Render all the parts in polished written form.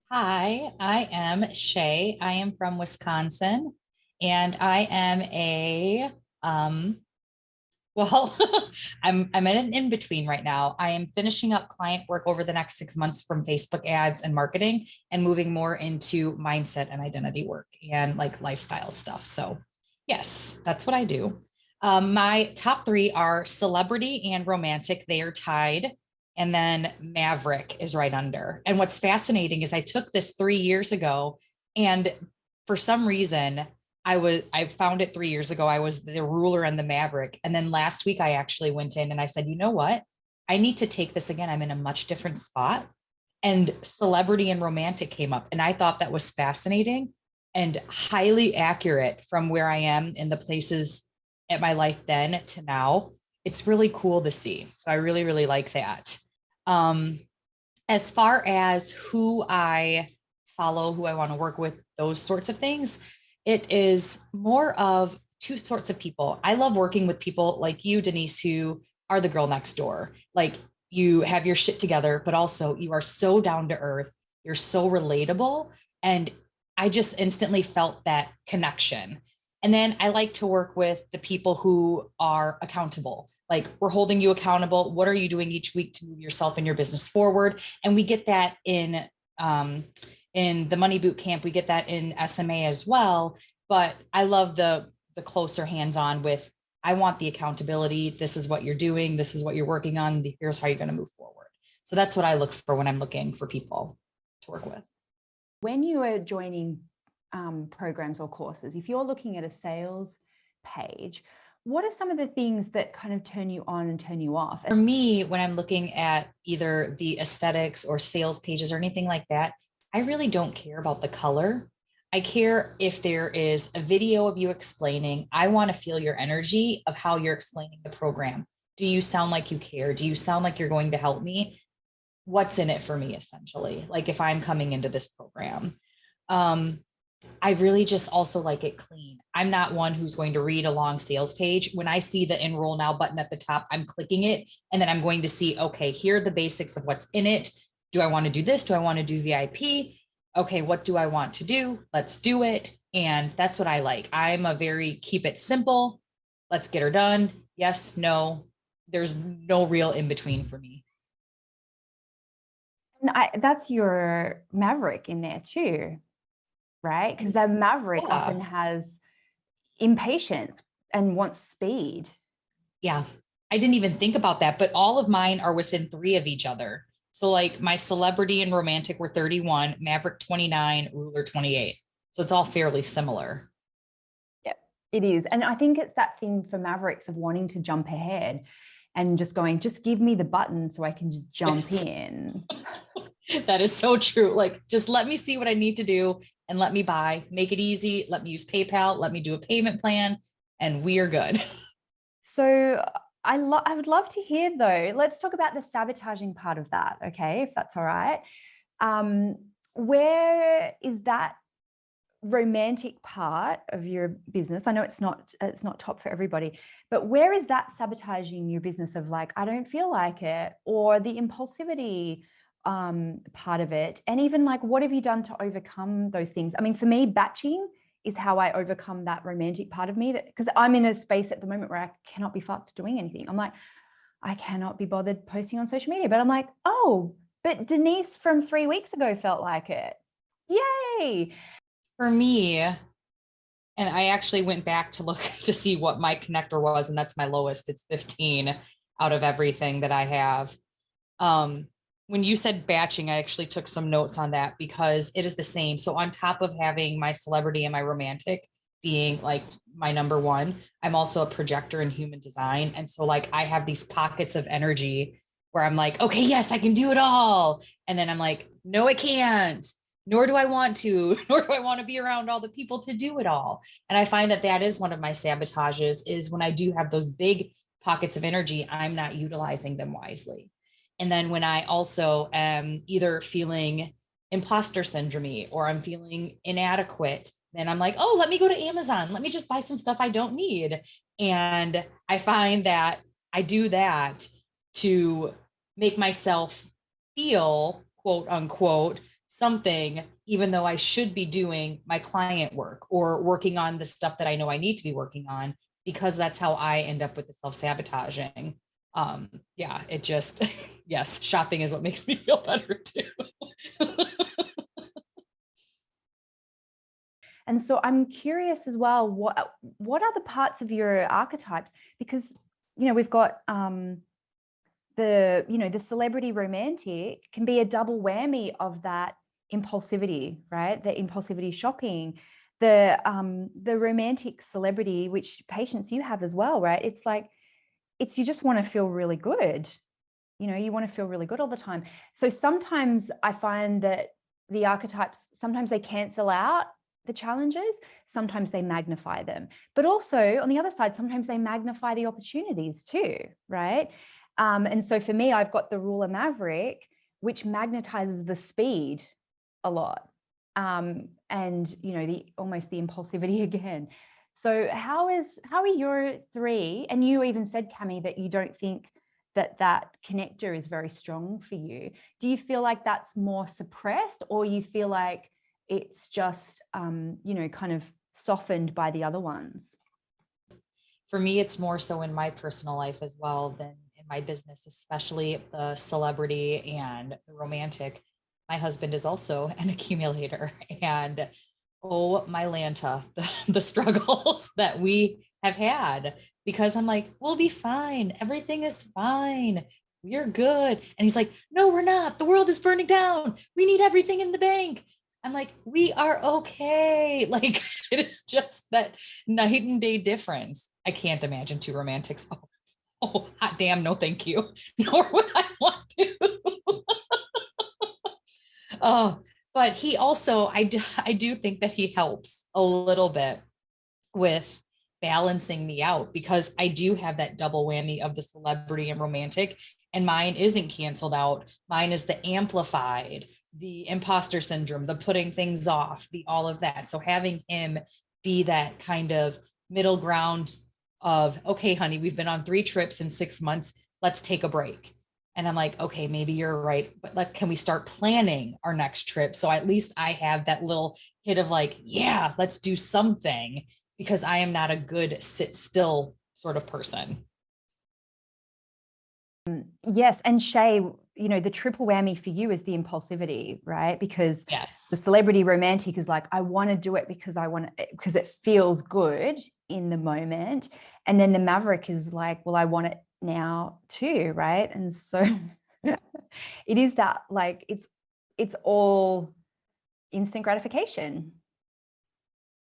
Hi, I am Shay. I am from Wisconsin, and I am um well, I'm in an in-between right now. I am finishing up client work over the next 6 months from Facebook ads and marketing and moving more into mindset and identity work and like lifestyle stuff. So yes, that's what I do. My top three are celebrity and romantic. They are tied. And then Maverick is right under. And what's fascinating is I took this 3 years ago, and for some reason, I found it 3 years ago. I was the ruler and the Maverick. And then last week I actually went in and I said, you know what? I need to take this again. I'm in a much different spot. And celebrity and romantic came up. And I thought that was fascinating and highly accurate from where I am in the places at my life then to now. It's really cool to see. So I really, really like that. Um, as far as who I follow, who I want to work with, those sorts of things, it is more of two sorts of people. I love working with people like you, Denise, who are the girl next door. Like you have your shit together, but also you are so down to earth. You're so relatable. And I just instantly felt that connection. And then I like to work with the people who are accountable. Like we're holding you accountable. What are you doing each week to move yourself and your business forward? And we get that in the money boot camp. We get that in SMA as well. But I love the closer hands-on with, I want the accountability. This is what you're doing. This is what you're working on. Here's how you're going to move forward. So that's what I look for when I'm looking for people to work with. When you are joining programs or courses, if you're looking at a sales page, what are some of the things that kind of turn you on and turn you off? For me, when I'm looking at either the aesthetics or sales pages or anything like that, I really don't care about the color. I care if there is a video of you explaining. I want to feel your energy of how you're explaining the program. Do you sound like you care? Do you sound like you're going to help me? What's in it for me, essentially? Like if I'm coming into this program. Um, I really just also like it clean. I'm not one who's going to read a long sales page. When I see the enroll now button at the top, I'm clicking it and then I'm going to see, okay, here are the basics of what's in it. Do I want to do this? Do I want to do VIP? Okay, what do I want to do? Let's do it. And that's what I like. I'm a very keep it simple. Let's get her done. Yes, no. There's no real in between for me. And that's your Maverick in there too, right? Because the Maverick often has impatience and wants speed. Yeah. I didn't even think about that, but all of mine are within three of each other. So like my celebrity and romantic were 31, Maverick 29, ruler 28. So it's all fairly similar. Yep, it is. And I think it's that thing for Mavericks of wanting to jump ahead and just going, just give me the button so I can just jump in. That is so true. Like, just let me see what I need to do and let me buy, make it easy. Let me use PayPal. Let me do a payment plan and we are good. So I would love to hear though, let's talk about the sabotaging part of that. Okay. If that's all right. Where is that romantic part of your business? I know it's not top for everybody, but where is that sabotaging your business of like, I don't feel like it, or the impulsivity part of it? And even like, what have you done to overcome those things? I mean, for me, batching is how I overcome that romantic part of me, that because I'm in a space at the moment where I cannot be fucked doing anything. I'm like, I cannot be bothered posting on social media, but I'm like, oh, but Denise from 3 weeks ago felt like it. Yay. For me, and I actually went back to look to see what my connector was, and that's my lowest. It's 15 out of everything that I have. When you said batching, I actually took some notes on that because it is the same. So on top of having my celebrity and my romantic being like my number one, I'm also a projector in human design. And so like I have these pockets of energy where I'm like, okay, yes, I can do it all. And then I'm like, no, I can't. Nor do I want to, nor do I want to be around all the people to do it all. And I find that that is one of my sabotages is when I do have those big pockets of energy, I'm not utilizing them wisely. And then when I also am either feeling imposter syndrome or I'm feeling inadequate, then I'm like, oh, let me go to Amazon. Let me just buy some stuff I don't need. And I find that I do that to make myself feel, quote unquote, something, even though I should be doing my client work or working on the stuff that I know I need to be working on, because that's how I end up with the self-sabotaging. Yeah, it just, yes, shopping is what makes me feel better too. And so I'm curious as well, what are the parts of your archetypes? Because, we've got the celebrity romantic can be a double whammy of that impulsivity, right? The impulsivity shopping, the romantic celebrity, which patients you have as well, right? It's like, you just want to feel really good. You want to feel really good all the time. So sometimes I find that the archetypes, sometimes they cancel out the challenges, sometimes they magnify them. But also on the other side, sometimes they magnify the opportunities too, right? And so for me, I've got the ruler maverick, which magnetizes the speed a lot. And almost the impulsivity again. So how are your three? And you even said, Cami, that you don't think that connector is very strong for you. Do you feel like that's more suppressed, or you feel like it's just kind of softened by the other ones? For me, it's more so in my personal life as well than in my business, especially the celebrity and the romantic. My husband is also an accumulator, and oh my Lanta, the struggles that we have had, because I'm like, we'll be fine. Everything is fine. We're good. And he's like, no, we're not. The world is burning down. We need everything in the bank. I'm like, we are okay. Like, it is just that night and day difference. I can't imagine two romantics. Oh, hot damn, no, thank you. Nor would I want to. Oh, but he also, I do think that he helps a little bit with balancing me out, because I do have that double whammy of the celebrity and romantic, and mine isn't canceled out. Mine is the amplified, the imposter syndrome, the putting things off, the all of that. So having him be that kind of middle ground of, okay, honey, we've been on 3 trips in 6 months. Let's take a break. And I'm like, okay, maybe you're right, but can we start planning our next trip? So at least I have that little hit of like, yeah, let's do something, because I am not a good sit still sort of person. Yes. And Shay, the triple whammy for you is the impulsivity, right? Because Yes. the celebrity romantic is like, I want to do it because because it feels good in the moment. And then the maverick is like, well, I want it now too, right? And so it is that, like, it's all instant gratification.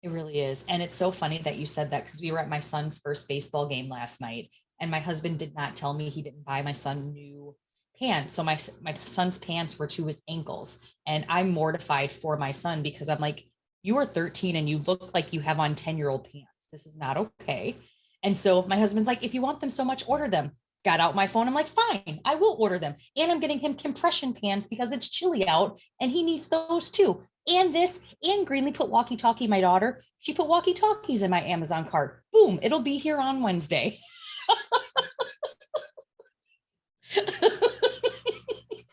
It really is. And it's so funny that you said that, because we were at my son's first baseball game last night, and my husband did not tell me he didn't buy my son new pants. So my son's pants were to his ankles, and I'm mortified for my son, because I'm like, you are 13 and you look like you have on 10-year-old pants. This is not okay. And so my husband's like, if you want them so much, order them. Got out my phone. I'm like, fine, I will order them. And I'm getting him compression pants because it's chilly out and he needs those too. And this, and Greenlee put walkie-talkie, my daughter, she put walkie-talkies in my Amazon cart. Boom, it'll be here on Wednesday.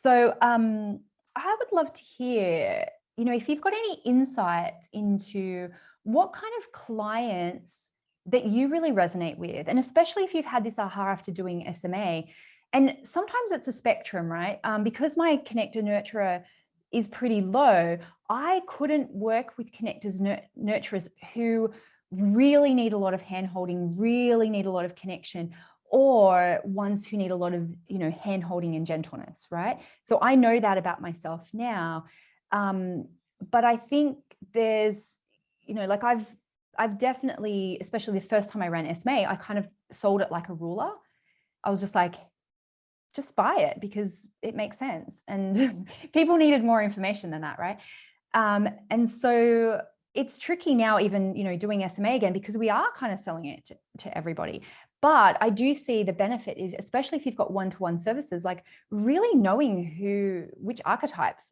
So I would love to hear, if you've got any insights into what kind of clients that you really resonate with, and especially if you've had this aha after doing SMA. And sometimes it's a spectrum, right? Because my connector nurturer is pretty low, I couldn't work with connectors nurturers who really need a lot of hand-holding, really need a lot of connection, or ones who need a lot of, hand-holding and gentleness, right? So I know that about myself now. But I think there's, like I've definitely, especially the first time I ran SMA, I kind of sold it like a ruler. I was just like, just buy it because it makes sense. And people needed more information than that, right? And so it's tricky now, even, doing SMA again, because we are kind of selling it to everybody. But I do see the benefit is, especially if you've got one-to-one services, like really knowing which archetypes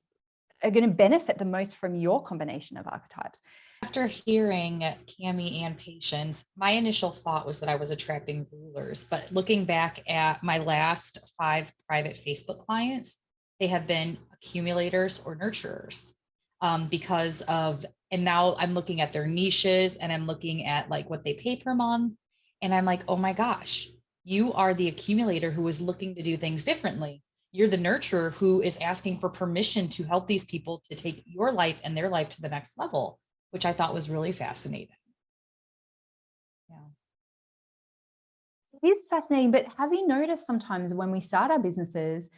are going to benefit the most from your combination of archetypes. After hearing Cami and Patience, my initial thought was that I was attracting rulers, but looking back at my last 5 private Facebook clients, they have been accumulators or nurturers. because of, and now I'm looking at their niches and I'm looking at like what they pay per month. And I'm like, oh my gosh, you are the accumulator who is looking to do things differently. You're the nurturer who is asking for permission to help these people to take your life and their life to the next level, which I thought was really fascinating. Yeah. It is fascinating, but have you noticed sometimes when we start our businesses,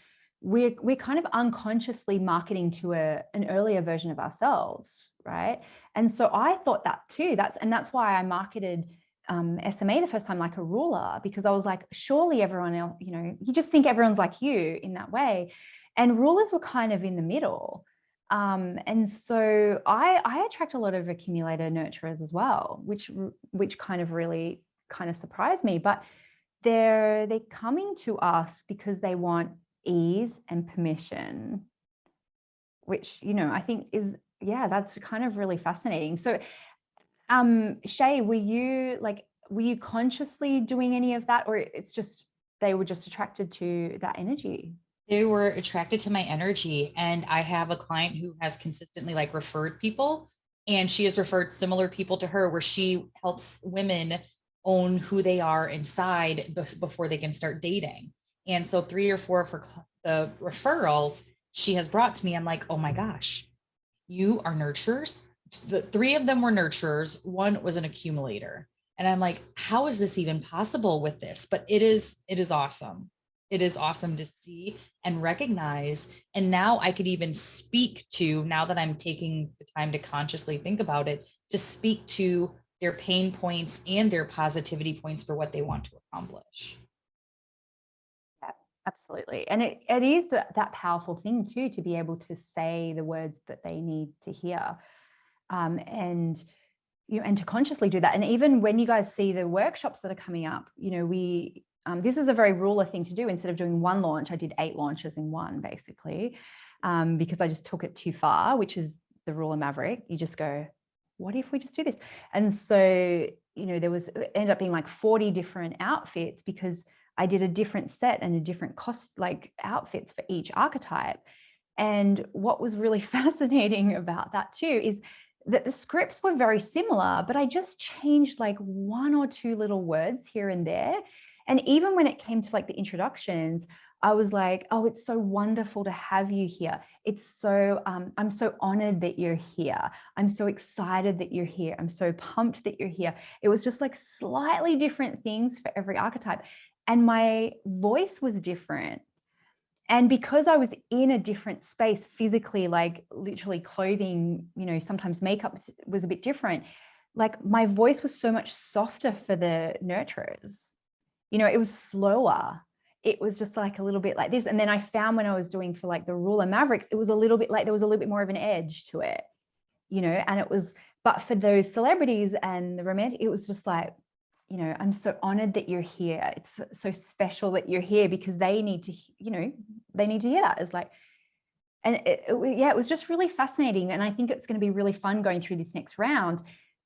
we're kind of unconsciously marketing to an earlier version of ourselves, right? And so I thought that too. That's why I marketed SMA the first time like a ruler, because I was like, surely everyone else, you just think everyone's like you in that way. And rulers were kind of in the middle. And so I attract a lot of accumulator nurturers as well, which kind of really kind of surprised me. But they're coming to us because they want ease and permission, which I think is, yeah, that's kind of really fascinating. So Shay, were you consciously doing any of that, or it's just they were just attracted to that energy? They were attracted to my energy. And I have a client who has consistently like referred people, and she has referred similar people to her where she helps women own who they are inside before they can start dating. And so 3 or 4 of the referrals she has brought to me, I'm like, oh my gosh, you are nurturers. The 3 of them were nurturers. One was an accumulator. And I'm like, how is this even possible with this? But it is awesome. It is awesome to see and recognize. And now I could even speak to, now that I'm taking the time to consciously think about it, to speak to their pain points and their positivity points for what they want to accomplish. Yeah, absolutely. And it is that powerful thing too, to be able to say the words that they need to hear. And and to consciously do that. And even when you guys see the workshops that are coming up, we this is a very ruler thing to do. Instead of doing one launch, I did 8 launches in one, basically, because I just took it too far, which is the ruler maverick. You just go, what if we just do this? And so, it ended up being like 40 different outfits, because I did a different set and a different cost, like outfits for each archetype. And what was really fascinating about that too is that the scripts were very similar, but I just changed like 1 or 2 little words here and there. And even when it came to like the introductions, I was like, oh, it's so wonderful to have you here. It's so, I'm so honored that you're here. I'm so excited that you're here. I'm so pumped that you're here. It was just like slightly different things for every archetype. And my voice was different. And because I was in a different space physically, like literally clothing, sometimes makeup was a bit different. Like my voice was so much softer for the nurturers. It was slower. It was just like a little bit like this. And then I found when I was doing for like the ruler mavericks, it was a little bit like there was a little bit more of an edge to it, and it was, but for those celebrities and the romantic, it was just like, I'm so honored that you're here. It's so special that you're here, because they need to, they need to hear that. It's like, and it was just really fascinating. And I think it's going to be really fun going through this next round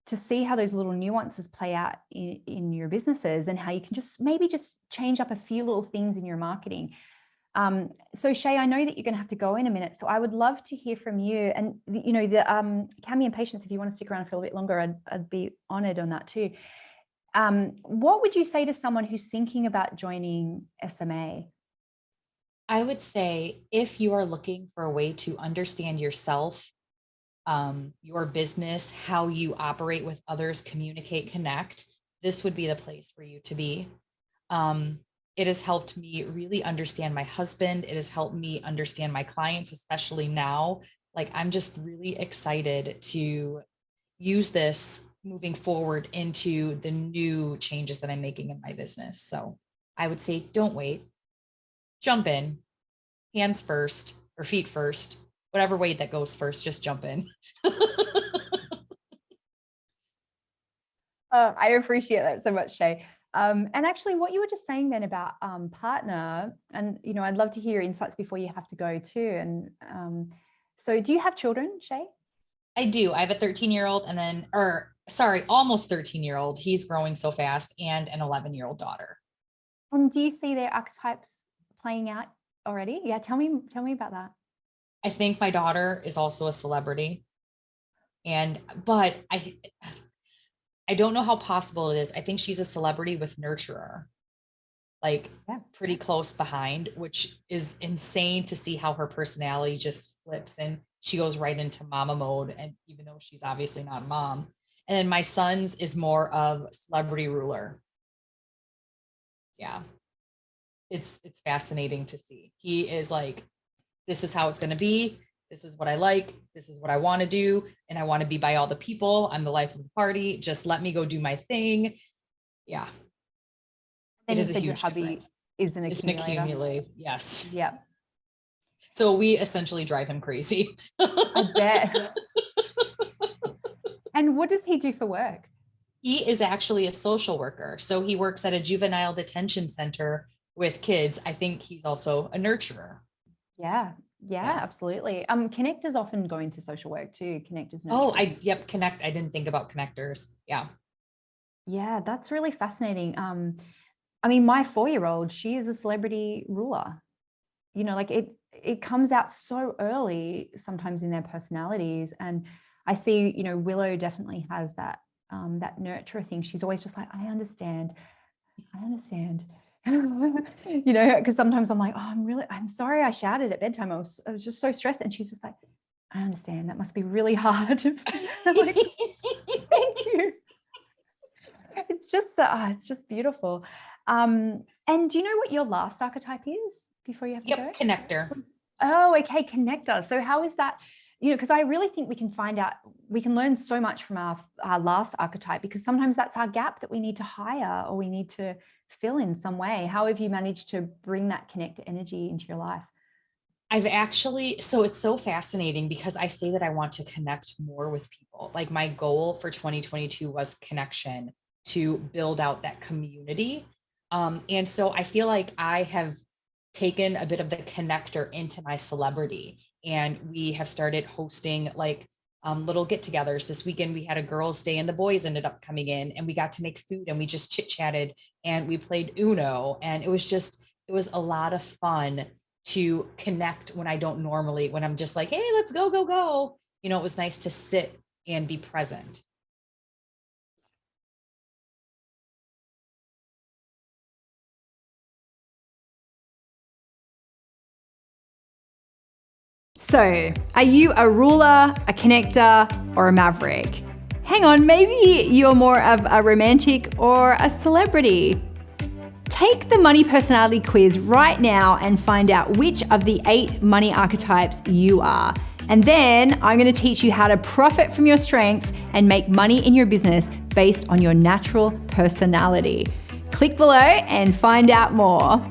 to see how those little nuances play out in your businesses, and how you can just maybe just change up a few little things in your marketing. So Shay, I know that you're going to have to go in a minute, so I would love to hear from you. And the Cami and Patience, if you want to stick around for a little bit longer, I'd be honored on that too. What would you say to someone who's thinking about joining SMA? I would say if you are looking for a way to understand yourself, your business, how you operate with others, communicate, connect, this would be the place for you to be. It has helped me really understand my husband. It has helped me understand my clients, especially now. Like, I'm just really excited to use this moving forward into the new changes that I'm making in my business. So I would say, don't wait, jump in, hands first or feet first, whatever way that goes first, just jump in. I appreciate that so much, Shay. And actually, what you were just saying then about partner, and I'd love to hear your insights before you have to go too. And so, do you have children, Shay? I do. I have a 13-year-old and then, or sorry, almost 13-year-old. He's growing so fast, and an 11-year-old daughter. And do you see their archetypes playing out already? Yeah, tell me about that. I think my daughter is also a celebrity. But I don't know how possible it is. I think she's a celebrity with nurturer, like Yeah. pretty close behind, which is insane to see how her personality just flips and she goes right into mama mode. And even though she's obviously not a mom. And then my son's is more of celebrity ruler. Yeah. It's fascinating to see. He is like, this is how it's going to be. This is what I like. This is what I want to do. And I want to be by all the people. I'm the life of the party. Just let me go do my thing. Yeah. And It you is a said your huge hubby difference. is an It's an accumulator. accumulator. Yes. Yeah, So we essentially drive him crazy. I bet. And what does he do for work? He is actually a social worker. So he works at a juvenile detention center with kids. I think he's also a nurturer. Yeah, absolutely. Connectors often go into social work too. Connectors. Oh, Nurturers. yep, connect. I didn't think about connectors. Yeah. Yeah, that's really fascinating. I mean, my 4-year-old, she is a celebrity ruler. You know, like it comes out so early sometimes in their personalities. And I see, you know, Willow definitely has that that nurturer thing. She's always just like, I understand. You know, because sometimes I'm like, oh, I'm sorry I shouted at bedtime. I was just so stressed. And she's just like, I understand. That must be really hard. I'm like, thank you. It's just beautiful. And do you know what your last archetype is before you have to go? Yep, connector. Oh, okay, connector. So how is that? You know, because I really think we can find out, we can learn so much from our last archetype, because sometimes that's our gap that we need to hire or we need to fill in some way. How have you managed to bring that connector energy into your life? So it's so fascinating because I say that I want to connect more with people. Like my goal for 2022 was connection, to build out that community. And so I feel like I have taken a bit of the connector into my celebrity. And we have started hosting like little get togethers. This weekend, we had a girls' day and the boys ended up coming in and we got to make food and we just chit chatted and we played Uno. And it was a lot of fun to connect when I don't normally, when I'm just like, hey, let's go, go, go. You know, it was nice to sit and be present. So, are you a ruler, a connector, or a maverick? Hang on, maybe you're more of a romantic or a celebrity. Take the money personality quiz right now and find out which of the 8 money archetypes you are. And then I'm going to teach you how to profit from your strengths and make money in your business based on your natural personality. Click below and find out more.